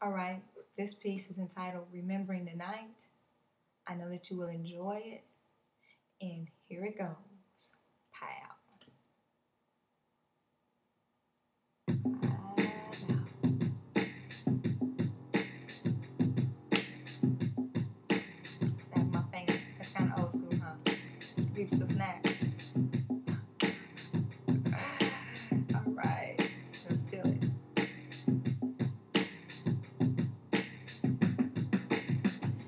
All right, this piece is entitled Remembering the Night. I know that you will enjoy it, and here it goes. Pow. Snap my fingers. That's kind of old school, huh? People still snap. All right, let's feel it.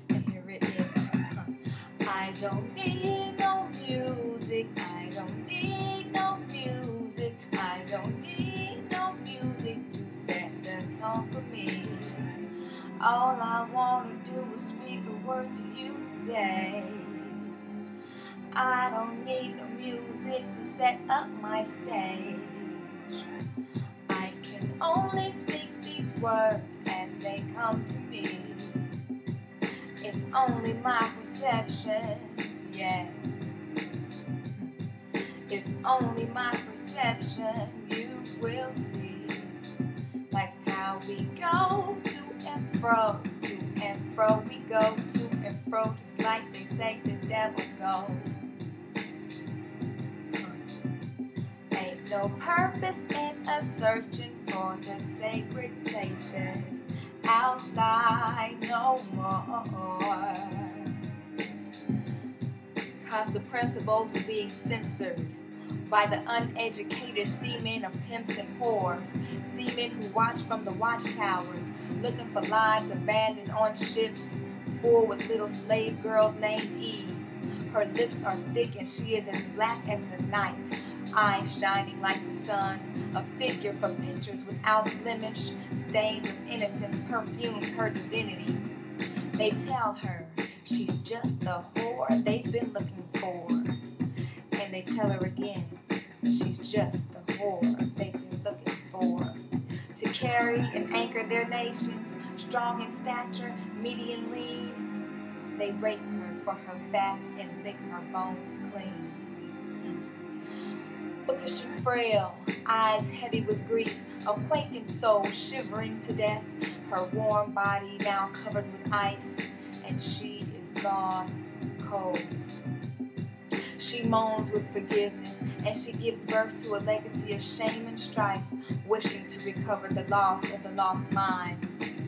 And here it is. I don't need no music. I don't need no music. I don't need no music to set the tone for me. All I want to do is speak a word to you today. I don't need the music to set up my stage. I can only speak these words as they come to me. It's only my perception, yes. It's only my perception, you will see. Like how we go to and fro, we go to and fro, just like they say the devil goes. Ain't no purpose in us searching for the sacred places outside no more. Cause the principles are being censored by the uneducated seamen of pimps and whores, seamen who watch from the watchtowers, looking for lives abandoned on ships full with little slave girls named Eve. Her lips are thick and she is as black as the night, eyes shining like the sun, a figure for pictures without blemish, stains of innocence perfume her divinity. They tell her she's just the whore they've been looking for. And they tell her again, she's just the whore they've been looking for. To carry and anchor their nations, strong in stature, median lean, they rape her for her fat and lick her bones clean. Bookish and frail, eyes heavy with grief, a quaking soul shivering to death, her warm body now covered with ice, and she is gone cold. She moans with forgiveness, and she gives birth to a legacy of shame and strife, wishing to recover the loss of the lost minds.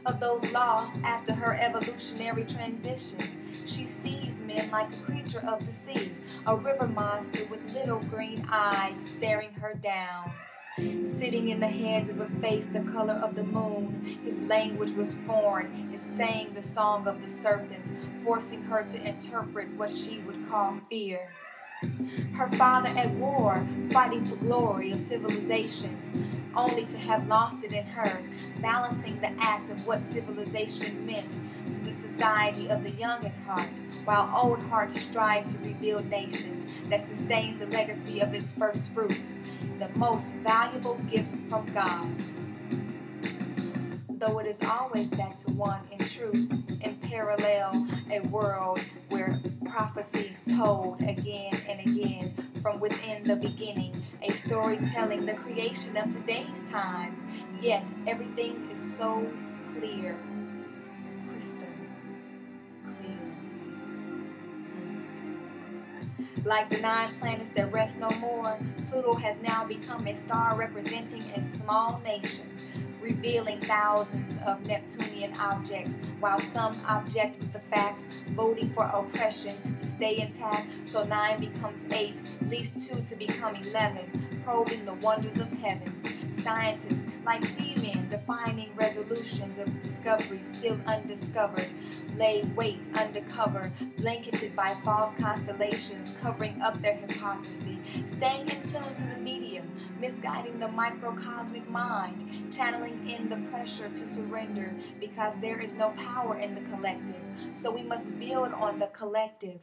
Of those lost after her evolutionary transition, she sees men like a creature of the sea, a river monster with little green eyes staring her down. Sitting in the heads of a face the color of the moon, his language was foreign, is saying the song of the serpents, forcing her to interpret what she would call fear. Her father at war, fighting for glory of civilization, only to have lost it in her, balancing the act of what civilization meant to the society of the young at heart, while old hearts strive to rebuild nations that sustains the legacy of its first fruits, the most valuable gift from God. Though it is always back to one in truth, in parallel, a world where prophecies told again and again from within the beginning, a story telling the creation of today's times, yet everything is so clear, crystal clear. Like the 9 planets that rest no more, Pluto has now become a star representing a small nation, revealing thousands of Neptunian objects, while some object with the facts, voting for oppression to stay intact, so 9 becomes 8, least 2 to become 11, probing the wonders of heaven. Scientists, like seamen, defining resolutions of discoveries still undiscovered, lay wait undercover, blanketed by false constellations, covering up their hypocrisy, staying in tune to the media, misguiding the microcosmic mind, channeling in the pressure to surrender, because there is no power in the collective. So we must build on the collective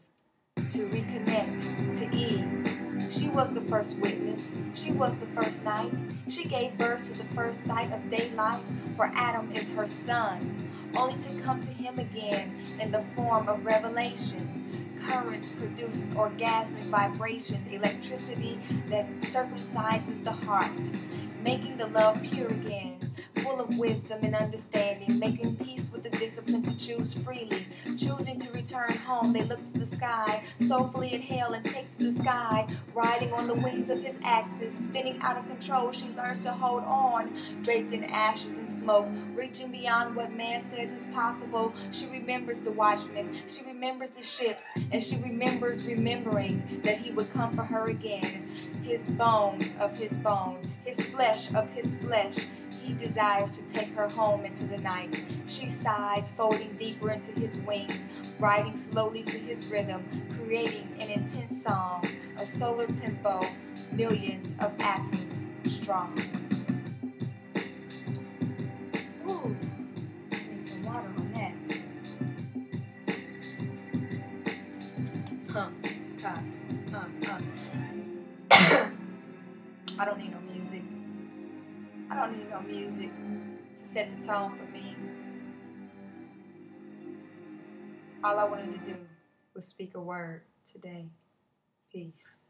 to reconnect to Eve. She was the first witness. She was the first night. She gave birth to the first sight of daylight, for Adam is her son, only to come to him again in the form of revelation. Currents produce orgasmic vibrations, electricity that circumcises the heart, making the love pure again, full full of wisdom and understanding, making peace with the discipline to choose freely. Choosing to return home, they look to the sky, soulfully inhale and take to the sky. Riding on the wings of his axis, spinning out of control, she learns to hold on. Draped in ashes and smoke, reaching beyond what man says is possible. She remembers the watchmen, she remembers the ships, and she remembers remembering that he would come for her again. His bone of his bone, his flesh of his flesh. He desires to take her home into the night. She sighs, folding deeper into his wings, riding slowly to his rhythm, creating an intense song, a solar tempo, millions of atoms strong. Ooh, I need some water on that. I don't need no music. I don't need no music to set the tone for me. All I wanted to do was speak a word today. Peace.